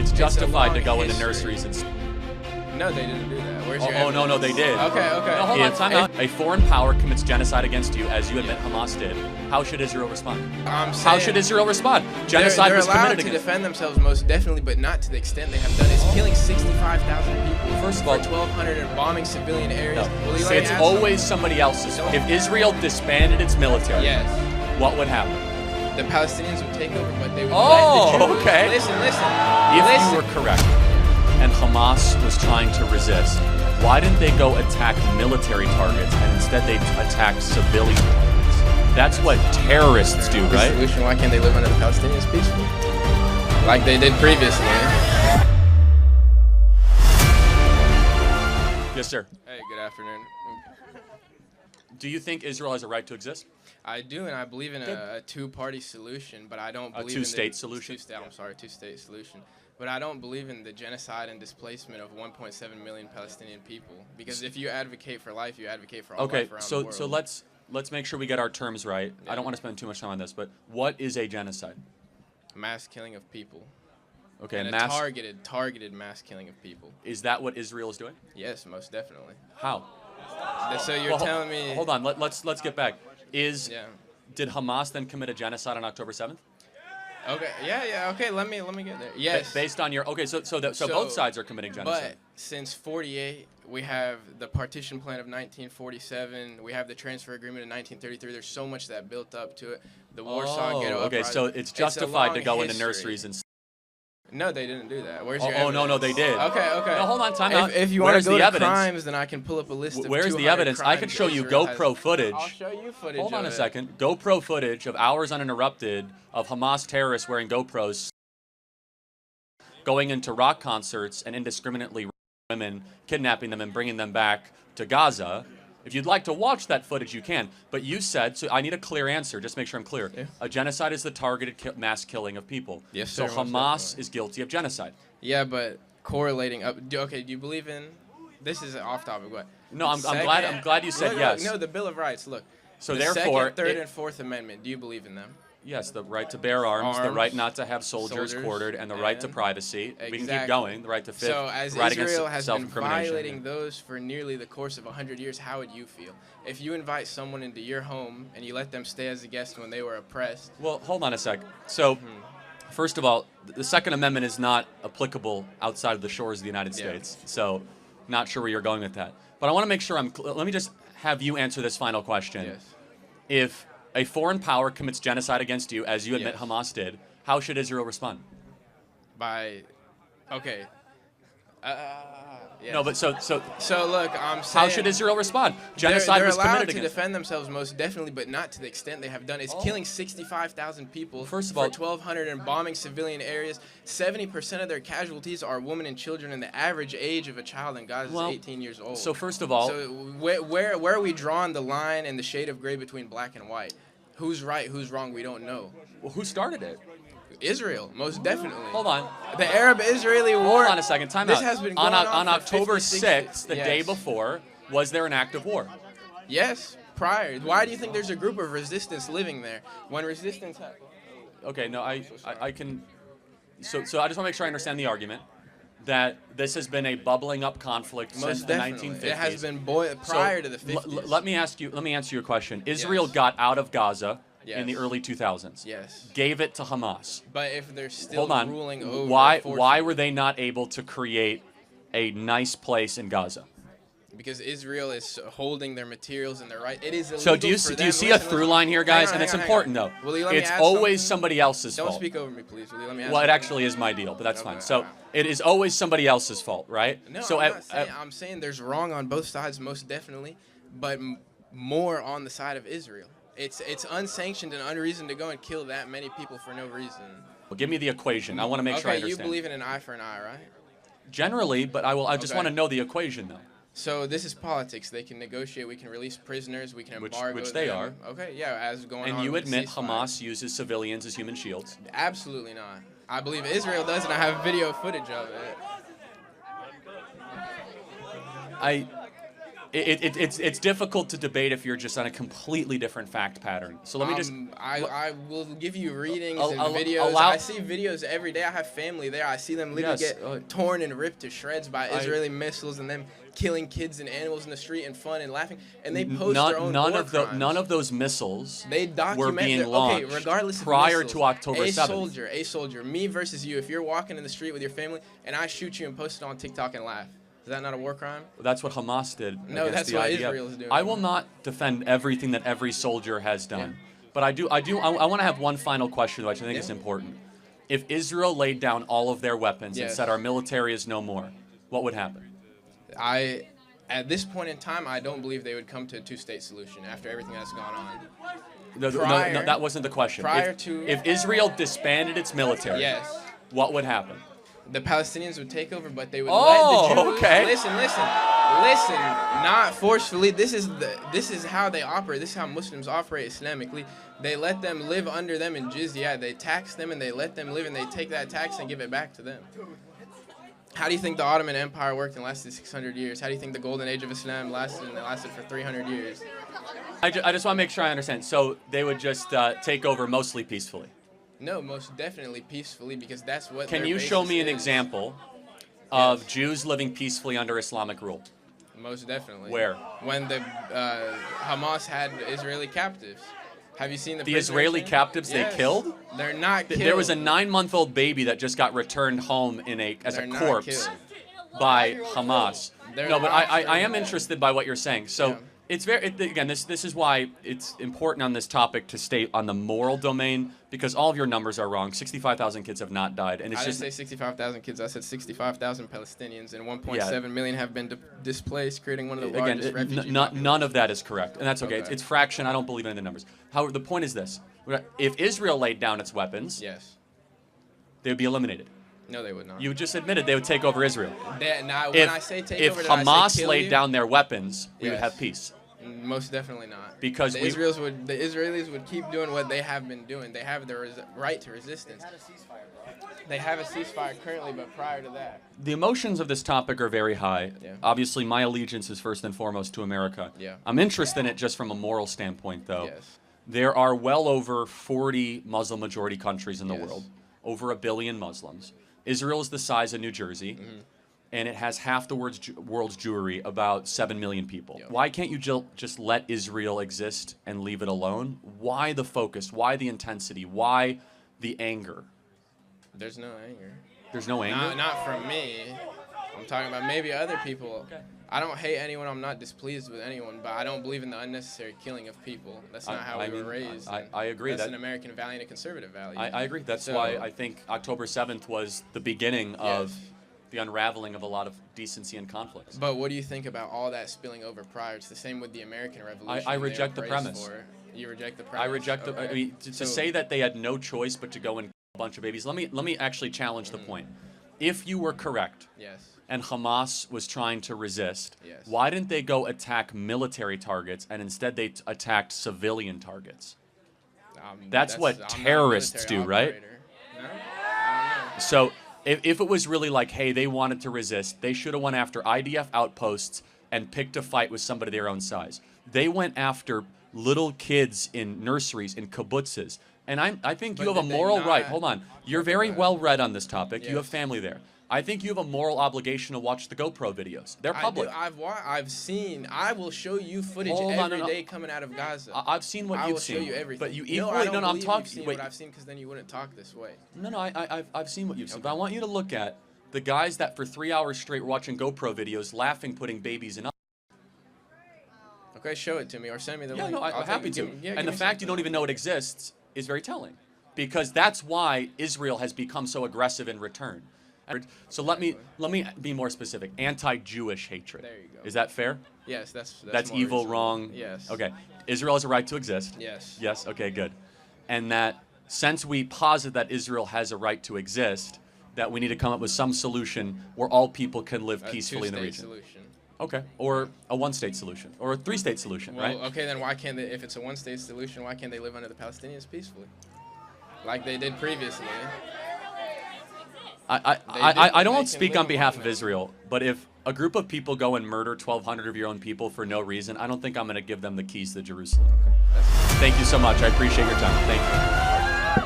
it's justified to go into history. nurseries and. No, they didn't do that. Where's your No, they did. Okay. No, hold on, time out. A foreign power commits genocide against you, as you admit Hamas did. How should Israel respond? How should Israel respond? Genocide they're was committed allowed to against. defend themselves, most definitely, but not to the extent they have done. It's killing 65,000 people. First of all, 1,200 and bombing civilian areas. No. Will you See, let it's me ask always something? somebody else's. If Israel disbanded its military, Yes. what would happen? The Palestinians would take over, but they would Oh, let the Jews. okay. Listen. If you were correct and Hamas was trying to resist, why didn't they go attack military targets and instead they attacked civilian targets? That's what terrorists do, right? Solution, why can't they live under the Palestinians peacefully? Like they did previously. Yes, sir. Hey, good afternoon. Do you think Israel has a right to exist? I do, and I believe in a two-party solution, but I don't believe two-state solution? Two-state solution. But I don't believe in the genocide and displacement of 1.7 million Palestinian people. Because if you advocate for life, you advocate for all life around the world. So let's make sure we get our terms right. Yeah. I don't want to spend too much time on this, but what is a genocide? Mass killing of people. Okay, and a targeted mass killing of people. Is that what Israel is doing? Yes, most definitely. How? So you're telling me? Hold on. Let's get back. Did Hamas then commit a genocide on October 7th? Okay. Yeah. Okay. Let me get there. Yes. Based on your so both sides are committing genocide. But since '48, we have the partition plan of 1947. We have the transfer agreement in 1933. There's so much that built up to it. The Warsaw Ghetto Okay, uprising. so it's justified to go into history. nurseries and. No, they didn't do that. Where's your no, they did. Okay. No, hold on, time out. If you want Where's to go the to evidence? crimes, then I can pull up a list of Where's 200 the evidence? I crimes could show you Israel GoPro has. footage. I'll show you footage. Hold on of a it. second. GoPro footage of hours uninterrupted of Hamas terrorists wearing GoPros going into rock concerts and indiscriminately women, kidnapping them and bringing them back to Gaza. If you'd like to watch that footage, you can. But you said, so I need a clear answer, just make sure I'm clear. Yeah. A genocide is the targeted mass killing of people. Yes, sir. So Hamas is guilty of genocide. Yeah, but correlating up. Okay, do you believe in? This is off topic. What? No, I'm glad you said yes. No, the Bill of Rights. Look. So the therefore, Second, Third, and Fourth Amendment. Do you believe in them? Yes, the right to bear arms, the right not to have soldiers quartered, and the right to privacy. Exactly. We can keep going. The right to fifth. So as right Israel against has been self-incrimination. violating those for nearly the course of 100 years, how would you feel? If you invite someone into your home and you let them stay as a guest when they were oppressed. Well, hold on a sec. So, first of all, the Second Amendment is not applicable outside of the shores of the United States. So, not sure where you're going with that. But I want to make sure let me just have you answer this final question. Yes. If a foreign power commits genocide against you, as you admit Hamas did, how should Israel respond? Okay. Yes. No, but so look, I'm saying. How should Israel respond? Genocide was committed They're allowed to against defend themselves, most definitely, but not to the extent they have done. It's killing 65,000 people. First of all, 1,200 and bombing civilian areas. 70% of their casualties are women and children, and the average age of a child in Gaza is 18 years old. So first of all, so where are we drawing the line and the shade of gray between black and white? Who's right? Who's wrong? We don't know. Well, who started it? Israel, most definitely. Hold on. The Arab-Israeli war. Hold on a second. Time this out. Has been going on October 50, 6th, the yes. day before, was there an act of war? Yes, prior. Why do you think there's a group of resistance living there? When resistance happened. Okay, no, I can. So I just want to make sure I understand the argument that this has been a bubbling up conflict most since definitely. the 1950s. It has been prior to the 50s. Let me answer your question. Israel got out of Gaza in the early 2000s. Yes. Gave it to Hamas. But if they're still ruling over, why were they not able to create a nice place in Gaza? Because Israel is holding their materials and their right. It is illegal. So do you see a through line here, guys? And it's important though. It's always somebody else's fault. Don't speak over me, please. Will you let me ask well, it actually is my deal, but that's fine. So it is always somebody else's fault, right? No, so I'm saying there's wrong on both sides, most definitely, but more on the side of Israel. It's unsanctioned and unreasoned to go and kill that many people for no reason. Well, give me the equation. I want to make sure I understand. You believe in an eye for an eye, right? Generally, but I just want to know the equation, though. So this is politics. They can negotiate. We can release prisoners. We can embargo which they are. Okay, yeah, as going on. And you admit Hamas uses civilians as human shields? Absolutely not. I believe Israel does, and I have video footage of it. It's difficult to debate if you're just on a completely different fact pattern. So let me just. I will give you readings and I'll videos. allow- I see videos every day. I have family there. I see them literally Yes, get torn and ripped to shreds by Israeli missiles, and them killing kids and animals in the street and fun and laughing. And they post their own war crimes. None of those missiles They were document being launched regardless of prior missiles, to October 7th. A soldier, me versus you. If you're walking in the street with your family and I shoot you and post it on TikTok and laugh, is that not a war crime? That's what Hamas did. No, against that's the what IDF. Israel is doing. I will not defend everything that every soldier has done, but I want to have one final question, which I think is important. If Israel laid down all of their weapons and said our military is no more, what would happen? At this point in time, I don't believe they would come to a two-state solution after everything that's gone on. No, that wasn't the question. If Israel disbanded its military, what would happen? The Palestinians would take over, but they would let the Jews. Okay. Listen. Not forcefully. This is how they operate. This is how Muslims operate Islamically. They let them live under them in jizya. They tax them and they let them live, and they take that tax and give it back to them. How do you think the Ottoman Empire worked and lasted 600 years? How do you think the Golden Age of Islam lasted and it lasted for 300 years? I just want to make sure I understand. So they would just take over mostly peacefully? No, most definitely peacefully, because that's what. Can you show me an example of Jews living peacefully under Islamic rule? Most definitely. Where? When the Hamas had Israeli captives. Have you seen the Israeli captives they killed? They're not killed. There was a 9-month-old baby that just got returned home as a corpse by Hamas. No, but I am interested by what you're saying. So it's again, this is why it's important on this topic to stay on the moral domain, because all of your numbers are wrong. 65,000 kids have not died, and I didn't say 65,000 kids. I said 65,000 Palestinians, and 1.7 million have been displaced, creating one of the largest refugee populations. None of that is correct, and that's okay. It's fraction. I don't believe in the numbers. However, the point is this: if Israel laid down its weapons, they would be eliminated. No, they would not. You just admitted they would take over Israel. When I say take if over, Hamas laid down their weapons, we would have peace. Most definitely not. Because the Israelis would keep doing what they have been doing. They have the right to resistance. They have a ceasefire currently, but prior to that. The emotions of this topic are very high. Obviously, my allegiance is first and foremost to America. I'm interested in it just from a moral standpoint, though. There are well over 40 Muslim-majority countries in the world, over 1 billion Muslims. Israel is the size of New Jersey, and it has half the world's Jewry, about 7 million people. Why can't you just let Israel exist and leave it alone? Why the focus? Why the intensity? Why the anger? There's no anger. There's no anger? Not from me. I'm talking about maybe other people. I don't hate anyone. I'm not displeased with anyone, but I don't believe in the unnecessary killing of people. That's not how we were raised. I agree. That's an American value and a conservative value. I agree. That's why I think October 7th was the beginning of the unraveling of a lot of decency and conflicts. But what do you think about all that spilling over prior? It's the same with the American Revolution. I reject the premise. You reject the premise? I reject the. I mean, to say that they had no choice but to go and kill a bunch of babies. Let me actually challenge the point. If you were correct, and Hamas was trying to resist, why didn't they go attack military targets and instead they attacked civilian targets? That's what terrorists do, right? No? I don't know. So if it was really like, hey, they wanted to resist, they should have went after IDF outposts and picked a fight with somebody their own size. They went after little kids in nurseries, in kibbutzes. And I think you have a moral right. Hold on. You're very well read on this topic. You have family there. I think you have a moral obligation to watch the GoPro videos. They're public. I've seen. I will show you footage every day coming out of Gaza. I've seen what you've seen. I will show you everything. But you equally no. I'm talking. Seen what I've seen, because then you wouldn't talk this way. No. I've seen what you've seen. But I want you to look at the guys that for 3 hours straight were watching GoPro videos, laughing, putting babies in. Okay, show it to me or send me the link. No, I'm happy to. And the fact you don't even know it exists is very telling, because that's why Israel has become so aggressive in return. So let me be more specific. Anti-Jewish hatred. There you go. Is that fair? Yes, that's evil, reasonable. wrong. Yes. Okay. Israel has a right to exist. Yes. Yes. Okay. Good. And that since we posit that Israel has a right to exist, that we need to come up with some solution where all people can live peacefully in the region. Solution. Okay. Or a one-state solution, or a three-state solution, right? Okay, then why can't they? If it's a one-state solution, why can't they live under the Palestinians peacefully, like they did previously? I don't speak on behalf of Israel, but if a group of people go and murder 1,200 of your own people for no reason, I don't think I'm going to give them the keys to Jerusalem. Thank you so much. I appreciate your time. Thank you.